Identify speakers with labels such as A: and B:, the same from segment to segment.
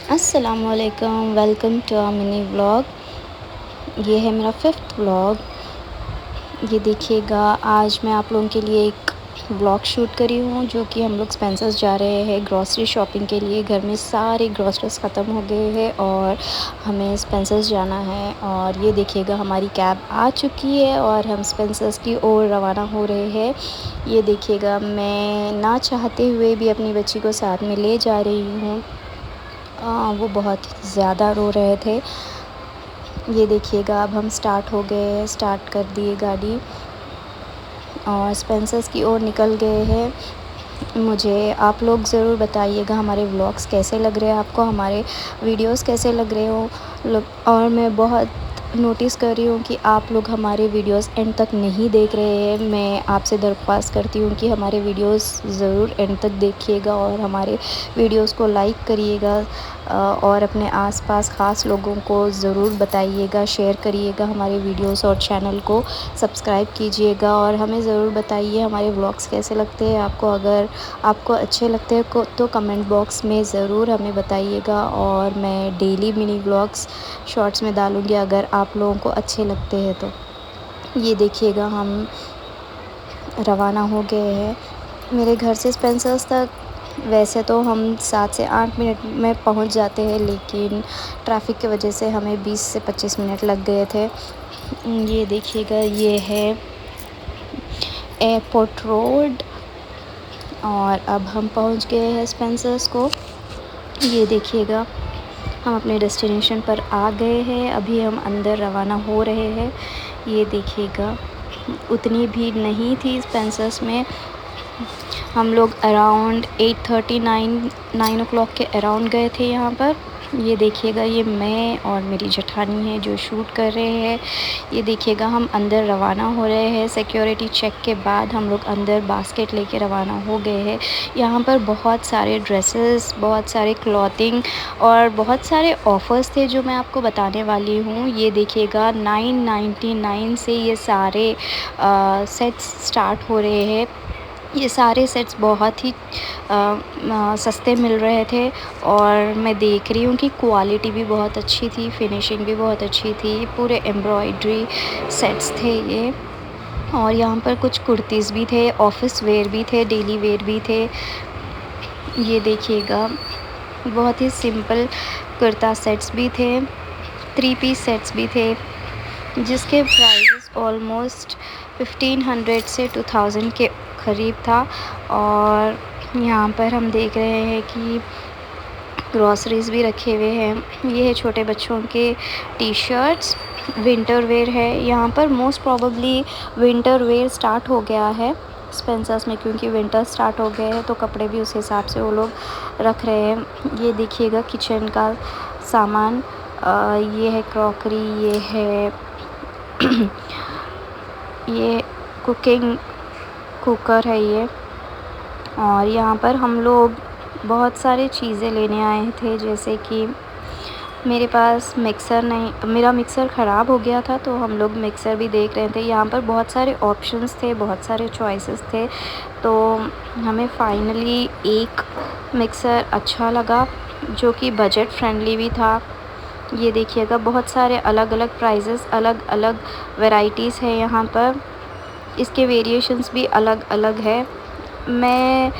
A: अस्सलामुअलैकुम, welcome to our mini vlog. ये है मेरा 5th व्लॉग। ये देखिएगा, आज मैं आप लोगों के लिए एक व्लॉग शूट करी हूँ जो कि हम लोग स्पेंसर्स जा रहे हैं ग्रॉसरी शॉपिंग के लिए। घर में सारे ग्रॉसरीज ख़त्म हो गए हैं और हमें स्पेंसर्स जाना है। और ये देखिएगा, हमारी कैब आ चुकी है और हम स्पेंसर्स की ओर रवाना हो रहे हैं। ये देखिएगा, मैं ना चाहते हुए भी अपनी बच्ची को साथ में ले जा रही हूँ। वो बहुत ज़्यादा रो रहे थे। ये देखिएगा, अब हम स्टार्ट हो गए, स्टार्ट कर दिए गाड़ी और स्पेंसर्स की ओर निकल गए हैं। मुझे आप लोग ज़रूर बताइएगा हमारे व्लॉग्स कैसे लग रहे हैं आपको, हमारे वीडियोस कैसे लग रहे हो लोग। और मैं बहुत नोटिस कर रही हूँ कि आप लोग हमारे वीडियोस एंड तक नहीं देख रहे हैं। मैं आपसे दरख्वास्त करती हूँ कि हमारे वीडियोस ज़रूर एंड तक देखिएगा और हमारे वीडियोस को लाइक करिएगा और अपने आसपास ख़ास लोगों को ज़रूर बताइएगा, शेयर करिएगा हमारे वीडियोस और चैनल को सब्सक्राइब कीजिएगा। और हमें ज़रूर बताइए हमारे व्लॉग्स कैसे लगते हैं आपको। अगर आपको अच्छे लगते हैं तो कमेंट बॉक्स में ज़रूर हमें बताइएगा और मैं डेली मिनी व्लॉग्स शॉर्ट्स में डालूँगी अगर आप लोगों को अच्छे लगते हैं तो। ये देखिएगा, हम रवाना हो गए हैं मेरे घर से स्पेंसर्स तक। वैसे तो हम 7 से 8 मिनट में पहुंच जाते हैं, लेकिन ट्रैफिक की वजह से हमें 20 से 25 मिनट लग गए थे। ये देखिएगा, ये है एयरपोर्ट रोड और अब हम पहुंच गए हैं स्पेंसर्स को। ये देखिएगा, हम अपने डेस्टिनेशन पर आ गए हैं। अभी हम अंदर रवाना हो रहे हैं। ये देखिएगा, उतनी भीड़ नहीं थी स्पेंसर्स में। हम लोग अराउंड 8:30 9 o'clock के अराउंड गए थे यहाँ पर। ये देखिएगा, ये मैं और मेरी जेठानी है जो शूट कर रहे हैं। ये देखिएगा, हम अंदर रवाना हो रहे हैं। सिक्योरिटी चेक के बाद हम लोग अंदर बास्केट लेके रवाना हो गए हैं। यहाँ पर बहुत सारे ड्रेसेस, बहुत सारे क्लॉथिंग और बहुत सारे ऑफ़र्स थे जो मैं आपको बताने वाली हूँ। ये देखिएगा, 999 से ये सारे सेट्स स्टार्ट हो रहे हैं। ये सारे सेट्स बहुत ही सस्ते मिल रहे थे और मैं देख रही हूँ कि क्वालिटी भी बहुत अच्छी थी, फिनिशिंग भी बहुत अच्छी थी। पूरे एम्ब्रॉयडरी सेट्स थे ये। और यहाँ पर कुछ कुर्तीज़ भी थे, ऑफ़िस वेयर भी थे, डेली वेयर भी थे। ये देखिएगा, बहुत ही सिंपल कुर्ता सेट्स भी थे, 3 पीस सेट्स भी थे जिसके प्राइसेस ऑलमोस्ट 1500 से 2000 के करीब था। और यहाँ पर हम देख रहे हैं कि ग्रॉसरीज़ भी रखे हुए हैं। ये है छोटे बच्चों के टी-शर्ट्स, विंटर वेयर है। यहाँ पर most probably winter wear start हो गया है स्पेंसर्स में, क्योंकि विंटर स्टार्ट हो गए हैं तो कपड़े भी उस हिसाब से वो लोग रख रहे हैं। ये देखिएगा, किचन का सामान, ये है क्रॉकरी, ये है ये कुकिंग कुकर है ये। और यहाँ पर हम लोग बहुत सारी चीज़ें लेने आए थे, जैसे कि मेरे पास मिक्सर नहीं, मेरा मिक्सर ख़राब हो गया था तो हम लोग मिक्सर भी देख रहे थे। यहाँ पर बहुत सारे ऑप्शंस थे, बहुत सारे चॉइसेस थे, तो हमें फाइनली एक मिक्सर अच्छा लगा जो कि बजट फ्रेंडली भी था। ये देखिएगा, बहुत सारे अलग अलग प्राइजेस, अलग अलग वैरायटीज़ है यहाँ पर। इसके वेरिएशंस भी अलग अलग है। मैं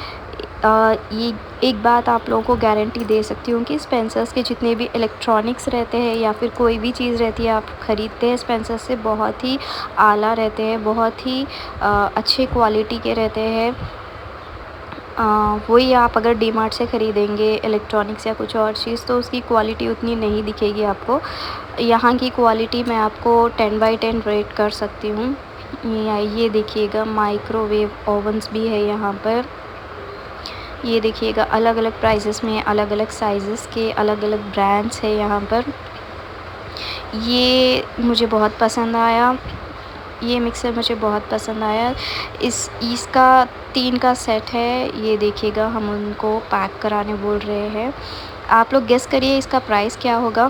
A: ये एक बात आप लोगों को गारंटी दे सकती हूँ कि स्पेंसर्स के जितने भी इलेक्ट्रॉनिक्स रहते हैं या फिर कोई भी चीज़ रहती है आप ख़रीदते हैं स्पेंसर्स से, बहुत ही आला रहते हैं, बहुत ही अच्छे क्वालिटी के रहते हैं। वही आप अगर डी मार्ट से ख़रीदेंगे इलेक्ट्रॉनिक्स या कुछ और चीज़ तो उसकी क्वालिटी उतनी नहीं दिखेगी आपको। यहाँ की क्वालिटी मैं आपको 10/10 रेट कर सकती हूँ। ये देखिएगा, माइक्रोवेव ओवन्स भी है यहाँ पर। ये देखिएगा, अलग अलग प्राइसेस में, अलग अलग साइज़ेस के, अलग अलग ब्रांड्स है यहाँ पर। ये मुझे बहुत पसंद आया, ये मिक्सर मुझे बहुत पसंद आया। इसका 3 का सेट है। ये देखिएगा, हम उनको पैक कराने बोल रहे हैं। आप लोग गेस करिए इसका प्राइस क्या होगा।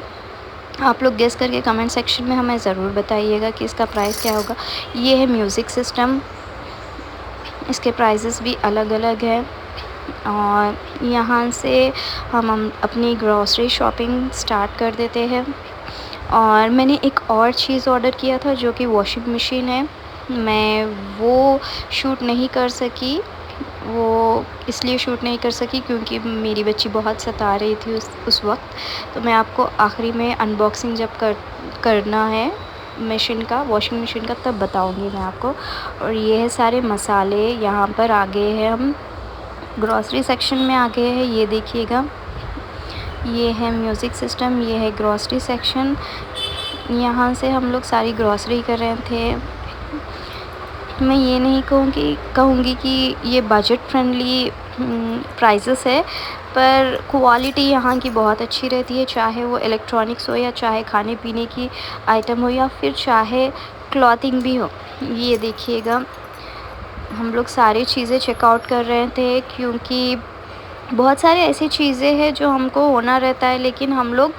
A: आप लोग गेस करके कमेंट सेक्शन में हमें ज़रूर बताइएगा कि इसका प्राइस क्या होगा। ये है म्यूज़िक सिस्टम, इसके प्राइसेस भी अलग अलग है। और यहाँ से हम अपनी ग्रॉसरी शॉपिंग स्टार्ट कर देते हैं। और मैंने एक और चीज़ ऑर्डर किया था जो कि वॉशिंग मशीन है। मैं वो शूट नहीं कर सकी, वो इसलिए शूट नहीं कर सकी क्योंकि मेरी बच्ची बहुत सता रही थी उस वक्त। तो मैं आपको आखिरी में अनबॉक्सिंग जब करना है मशीन का, वॉशिंग मशीन का, तब बताऊंगी मैं आपको। और ये है सारे मसाले। यहाँ पर आ गए हैं हम ग्रॉसरी सेक्शन में आ गए हैं। ये देखिएगा, ये है म्यूज़िक सिस्टम, ये है ग्रॉसरी सेक्शन। यहाँ से हम लोग सारी ग्रॉसरी कर रहे थे। मैं ये नहीं कहूँगी कि ये बजट फ्रेंडली प्राइसेस है, पर क्वालिटी यहाँ की बहुत अच्छी रहती है, चाहे वो इलेक्ट्रॉनिक्स हो या चाहे खाने पीने की आइटम हो या फिर चाहे क्लॉथिंग भी हो। ये देखिएगा, हम लोग सारी चीज़ें चेकआउट कर रहे थे क्योंकि बहुत सारी ऐसी चीज़ें हैं जो हमको होना रहता है लेकिन हम लोग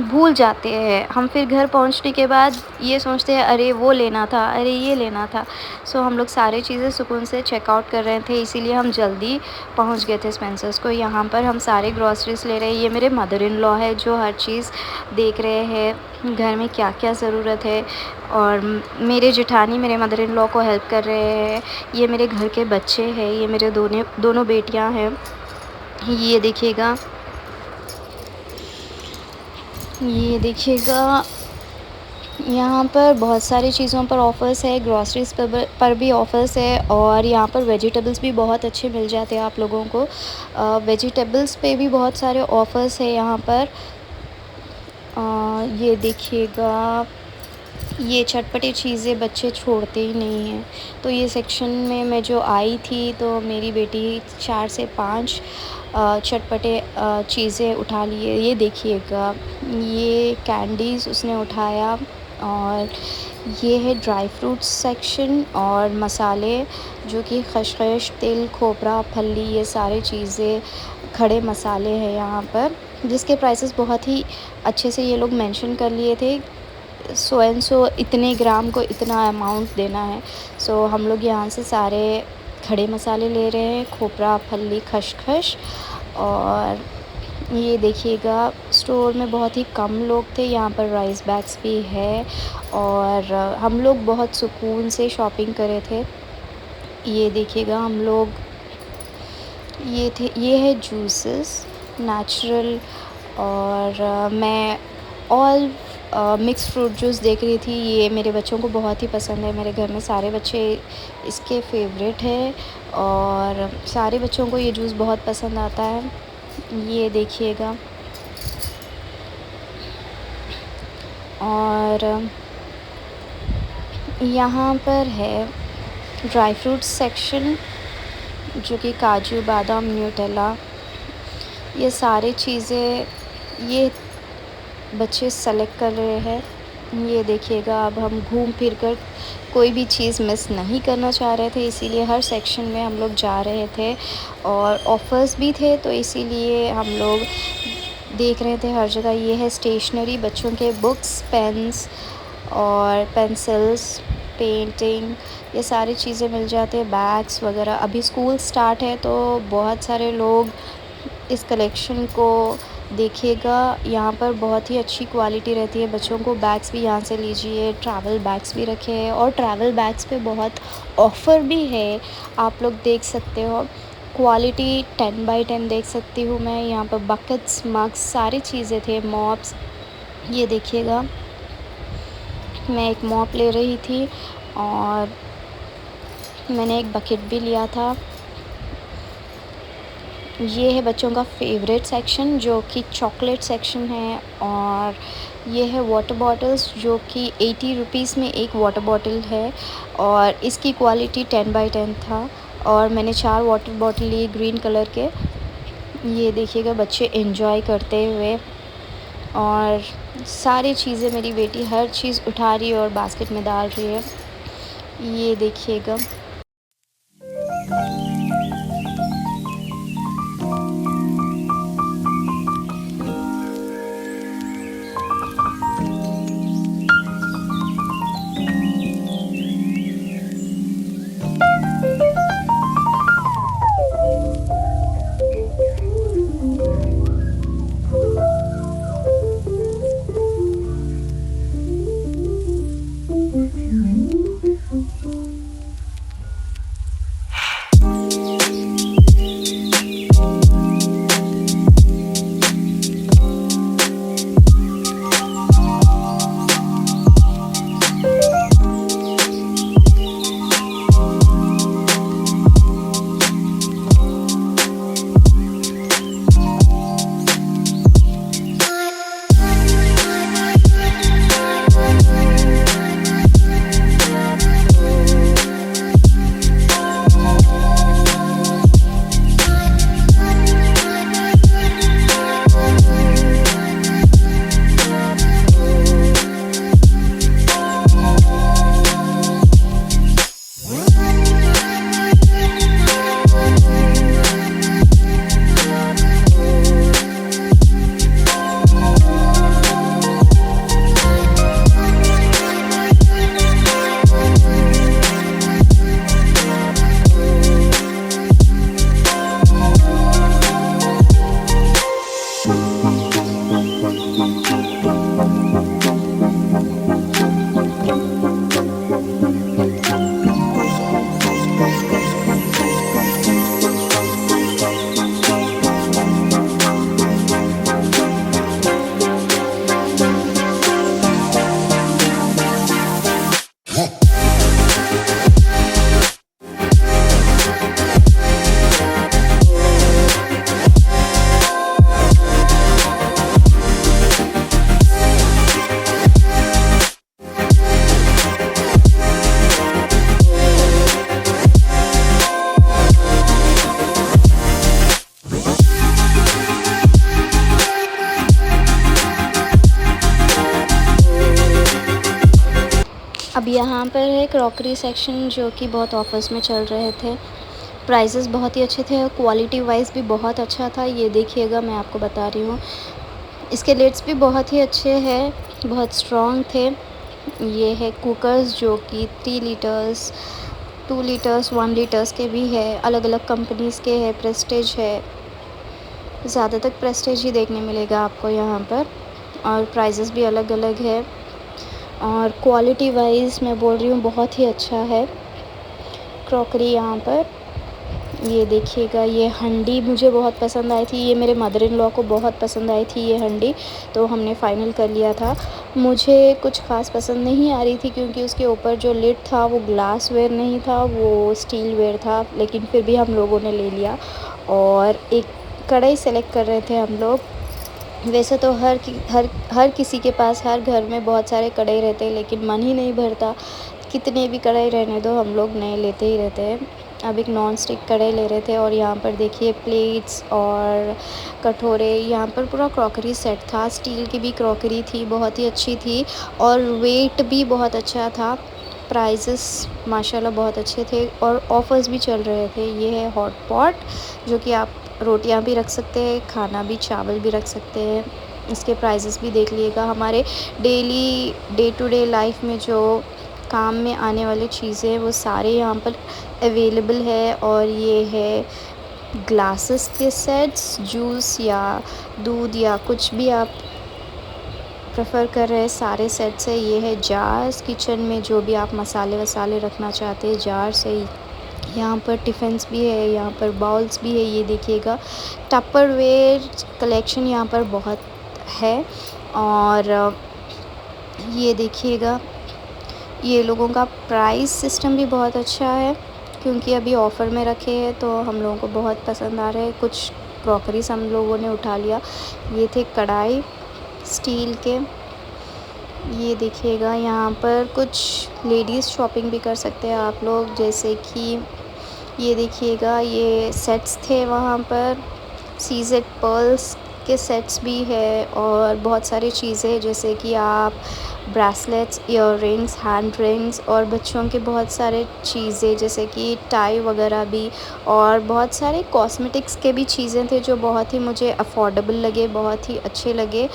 A: भूल जाते हैं। हम फिर घर पहुंचने के बाद ये सोचते हैं अरे वो लेना था, अरे ये लेना था। सो हम लोग सारी चीज़ें सुकून से चेकआउट कर रहे थे, इसीलिए हम जल्दी पहुंच गए थे स्पेंसर्स को। यहाँ पर हम सारे ग्रॉसरीज़ ले रहे हैं। ये मेरे मदर इन लॉ है जो हर चीज़ देख रहे हैं घर में क्या क्या ज़रूरत है, और मेरे जेठानी मेरे मदर इन लॉ को हेल्प कर रहे हैं। ये मेरे घर के बच्चे हैं, ये मेरे दोनों बेटियां हैं। ये देखिएगा, ये देखिएगा, यहाँ पर बहुत सारी चीज़ों पर ऑफ़र्स है, ग्रॉसरीज़ पर भी ऑफ़र्स है। और यहाँ पर वेजिटेबल्स भी बहुत अच्छे मिल जाते हैं आप लोगों को। वेजिटेबल्स पे भी बहुत सारे ऑफ़र्स है यहाँ पर। ये देखिएगा, ये चटपटी चीज़ें बच्चे छोड़ते ही नहीं हैं। तो ये सेक्शन में मैं जो आई थी तो मेरी बेटी 4 से 5 चटपटे चीज़ें उठा लिए। ये देखिएगा, ये कैंडीज़ उसने उठाया। और ये है ड्राई फ्रूट्स सेक्शन और मसाले जो कि खसखस, तिल, खोपरा, फल्ली, ये सारी चीज़ें, खड़े मसाले हैं यहाँ पर, जिसके प्राइसेस बहुत ही अच्छे से ये लोग मेंशन कर लिए थे। सो एंड सो इतने ग्राम को इतना अमाउंट देना है। सो हम लोग यहाँ से सारे खड़े मसाले ले रहे हैं, खोपरा, फल्ली, खसखस। और ये देखिएगा, स्टोर में बहुत ही कम लोग थे। यहाँ पर राइस बैग्स भी है और हम लोग बहुत सुकून से शॉपिंग करे थे। ये देखिएगा, हम लोग ये है जूसेस नेचुरल। और मैं ऑल मिक्स फ्रूट जूस देख रही थी। ये मेरे बच्चों को बहुत ही पसंद है, मेरे घर में सारे बच्चे इसके फेवरेट है और सारे बच्चों को ये जूस बहुत पसंद आता है। ये देखिएगा, और यहाँ पर है ड्राई फ्रूट्स सेक्शन जो कि काजू, बादाम, न्यूटेला, ये सारी चीज़ें ये बच्चे सेलेक्ट कर रहे हैं। ये देखिएगा, अब हम घूम फिर कर कोई भी चीज़ मिस नहीं करना चाह रहे थे, इसीलिए हर सेक्शन में हम लोग जा रहे थे। और ऑफ़र्स भी थे तो इसीलिए हम लोग देख रहे थे हर जगह। ये है स्टेशनरी, बच्चों के बुक्स, पेन्स और पेंसिल्स, पेंटिंग, ये सारी चीज़ें मिल जाते हैं, बैग्स वगैरह। अभी स्कूल स्टार्ट है तो बहुत सारे लोग इस कलेक्शन को देखिएगा। यहाँ पर बहुत ही अच्छी क्वालिटी रहती है, बच्चों को बैग्स भी यहाँ से लीजिए। ट्रैवल बैग्स भी रखे हैं और ट्रैवल बैग्स पे बहुत ऑफ़र भी है, आप लोग देख सकते हो। क्वालिटी 10/10 देख सकती हूँ मैं। यहाँ पर बकेट्स, मग्स, सारी चीज़ें थे, मॉप्स। ये देखिएगा, मैं एक मॉप ले रही थी और मैंने एक बकेट भी लिया था। ये है बच्चों का फेवरेट सेक्शन जो कि चॉकलेट सेक्शन है। और ये है वाटर बॉटल्स जो कि 80 रुपीज़ में एक वाटर बॉटल है और इसकी क्वालिटी 10/10 था। और मैंने 4 वाटर बॉटल लिए ग्रीन कलर के। ये देखिएगा, बच्चे एंजॉय करते हुए। और सारी चीज़ें मेरी बेटी हर चीज़ उठा रही है और बास्केट में डाल रही है। ये देखिएगा, अभी यहाँ पर है क्रॉकरी सेक्शन जो कि बहुत ऑफर्स में चल रहे थे। प्राइसेस बहुत ही अच्छे थे और क्वालिटी वाइज भी बहुत अच्छा था। ये देखिएगा, मैं आपको बता रही हूँ, इसके लिड्स भी बहुत ही अच्छे हैं, बहुत स्ट्रॉन्ग थे। ये है कुकर्स जो कि 3 लीटर्स, 2 लीटर्स, 1 लीटर्स के भी है, अलग अलग कंपनीज़ के है। प्रेस्टीज है, ज़्यादातर प्रेस्टीज ही देखने मिलेगा आपको यहाँ पर, और प्राइसेस भी अलग अलग है। और क्वालिटी वाइज मैं बोल रही हूँ बहुत ही अच्छा है क्रॉकरी यहाँ पर। ये देखिएगा, ये हंडी मुझे बहुत पसंद आई थी, ये मेरे मदर इन लॉ को बहुत पसंद आई थी ये हंडी, तो हमने फ़ाइनल कर लिया था। मुझे कुछ ख़ास पसंद नहीं आ रही थी क्योंकि उसके ऊपर जो लिड था वो ग्लास वेयर नहीं था, वो स्टील वेयर था, लेकिन फिर भी हम लोगों ने ले लिया। और एक कढ़ाई सेलेक्ट कर रहे थे हम लोग। वैसे तो हर किसी के पास हर घर में बहुत सारे कढ़ाई रहते हैं, लेकिन मन ही नहीं भरता, कितने भी कढ़ाई रहने दो, हम लोग नए लेते ही रहते हैं। अब एक नॉन स्टिक कढ़ाई ले रहे थे, और यहाँ पर देखिए प्लेट्स और कटोरे, यहाँ पर पूरा क्रॉकरी सेट था। स्टील की भी क्रॉकरी थी, बहुत ही अच्छी थी, और वेट भी बहुत अच्छा था। प्राइसेस माशाल्लाह बहुत अच्छे थे, और ऑफ़र्स भी चल रहे थे। ये है हॉट पॉट जो कि आप रोटियां भी रख सकते हैं, खाना भी, चावल भी रख सकते हैं। इसके प्राइसेस भी देख लीजिएगा। हमारे daily day to day life में जो काम में आने वाली चीज़ें वो सारे यहाँ पर अवेलेबल है। और ये है ग्लासेस के सेट्स, जूस या दूध या कुछ भी आप प्रेफर कर रहे हैं, सारे सेट्स है। ये है जार्स, किचन में जो भी आप मसाले वसाले रखना चाहते हैं, जार्स है। यहाँ पर टिफ़िन्स भी है, यहाँ पर बाउल्स भी है। ये देखिएगा, टपरवेयर कलेक्शन यहाँ पर बहुत है। और ये देखिएगा, ये लोगों का प्राइस सिस्टम भी बहुत अच्छा है क्योंकि अभी ऑफ़र में रखे हैं, तो हम लोगों को बहुत पसंद आ रहे हैं। कुछ क्रॉकरीज हम लोगों ने उठा लिया। ये थे कढ़ाई स्टील के। ये देखिएगा, यहाँ पर कुछ लेडीज़ शॉपिंग भी कर सकते हैं आप लोग, जैसे कि ये देखिएगा, ये सेट्स थे वहाँ पर। सीज़ेड पर्ल्स के सेट्स भी है, और बहुत सारी चीज़ें जैसे कि आप ब्रेसलेट्स, इयररिंग्स, हैंड रिंग्स, और बच्चों के बहुत सारे चीज़ें जैसे कि टाई वगैरह भी, और बहुत सारे कॉस्मेटिक्स के भी चीज़ें थे जो बहुत ही मुझे अफोर्डेबल लगे, बहुत ही अच्छे लगे।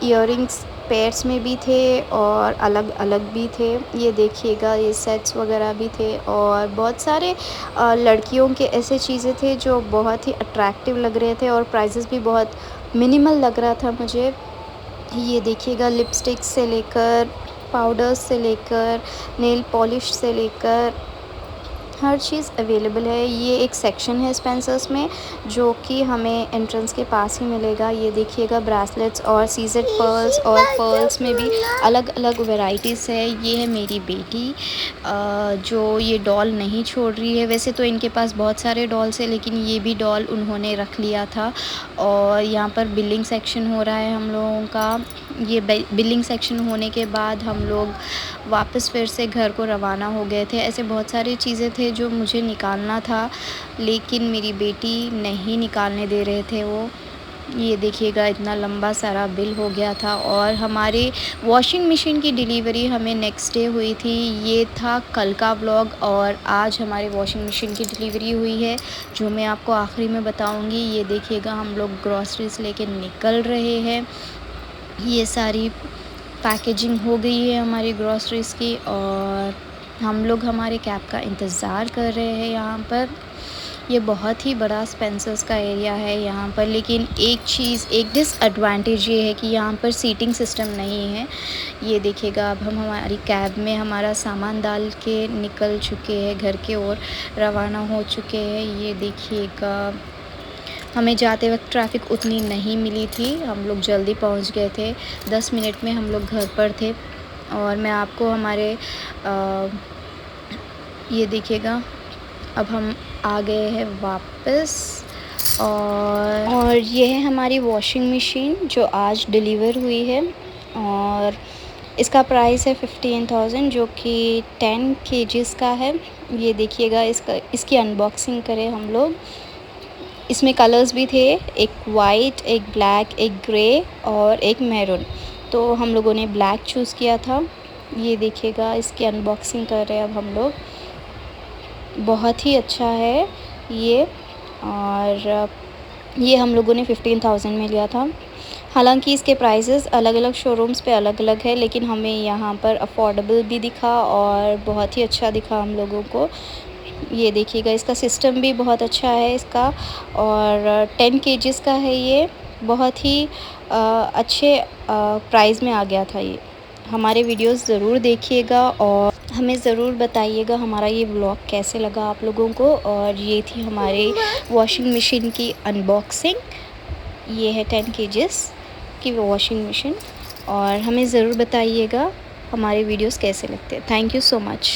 A: इयररिंग्स पेयर्स में भी थे और अलग अलग भी थे। ये देखिएगा, ये सेट्स वगैरह भी थे, और बहुत सारे लड़कियों के ऐसे चीज़ें थे जो बहुत ही अट्रैक्टिव लग रहे थे, और प्राइसेस भी बहुत मिनिमल लग रहा था मुझे। ये देखिएगा, लिपस्टिक से लेकर पाउडर्स से लेकर नेल पॉलिश से लेकर हर चीज़ अवेलेबल है। ये एक सेक्शन है स्पेंसर्स में जो कि हमें एंट्रेंस के पास ही मिलेगा। ये देखिएगा, ब्रेसलेट्स और सीज़ेड पर्ल्स, और पर्ल्स में भी अलग अलग वैरायटीज़ है। ये है मेरी बेटी जो ये डॉल नहीं छोड़ रही है। वैसे तो इनके पास बहुत सारे डॉल्स हैं, लेकिन ये भी डॉल उन्होंने रख लिया था। और यहाँ पर बिलिंग सेक्शन हो रहा है हम लोगों का। ये बिलिंग सेक्शन होने के बाद हम लोग वापस फिर से घर को रवाना हो गए थे। ऐसे बहुत सारी चीज़ें थे जो मुझे निकालना था, लेकिन मेरी बेटी नहीं निकालने दे रहे थे वो। ये देखिएगा, इतना लंबा सारा बिल हो गया था। और हमारे वॉशिंग मशीन की डिलीवरी हमें नेक्स्ट डे हुई थी। ये था कल का व्लॉग, और आज हमारे वॉशिंग मशीन की डिलीवरी हुई है जो मैं आपको आखिरी में बताऊंगी। ये देखिएगा, हम लोग ग्रॉसरीज लेके निकल रहे हैं। ये सारी पैकेजिंग हो गई है हमारी ग्रॉसरीज़ की, और हम लोग हमारे कैब का इंतज़ार कर रहे हैं यहाँ पर। ये बहुत ही बड़ा स्पेंसर्स का एरिया है यहाँ पर, लेकिन एक डिसएडवांटेज ये है कि यहाँ पर सीटिंग सिस्टम नहीं है। ये देखिएगा, अब हम हमारी कैब में हमारा सामान डाल के निकल चुके हैं, घर की ओर रवाना हो चुके हैं। ये देखिएगा, हमें जाते वक्त ट्रैफ़िक उतनी नहीं मिली थी, हम लोग जल्दी पहुंच गए थे। 10 मिनट में हम लोग घर पर थे। और मैं आपको हमारे ये देखिएगा, अब हम आ गए हैं वापस। और ये है हमारी वॉशिंग मशीन जो आज डिलीवर हुई है, और इसका प्राइस है 15,000 जो कि 10 kgs का है। ये देखिएगा, इसकी अनबॉक्सिंग करें हम लोग। इसमें कलर्स भी थे, एक वाइट, एक ब्लैक, एक ग्रे और एक मैरून। तो हम लोगों ने ब्लैक चूज़ किया था। ये देखिएगा, इसकी अनबॉक्सिंग कर रहे हैं अब हम लोग। बहुत ही अच्छा है ये, और ये हम लोगों ने 15,000 में लिया था। हालांकि इसके प्राइसेस अलग अलग शोरूम्स पे अलग अलग है, लेकिन हमें यहाँ पर अफोर्डेबल भी दिखा और बहुत ही अच्छा दिखा हम लोगों को। ये देखिएगा, इसका सिस्टम भी बहुत अच्छा है इसका, और 10 केजीस का है ये। बहुत ही अच्छे प्राइस में आ गया था ये। हमारे वीडियोस ज़रूर देखिएगा और हमें ज़रूर बताइएगा हमारा ये व्लॉग कैसे लगा आप लोगों को। और ये थी हमारे वॉशिंग मशीन की अनबॉक्सिंग। ये है 10 केजीस की वॉशिंग मशीन, और हमें ज़रूर बताइएगा हमारे वीडियोस कैसे लगते हैं। Thank you so much.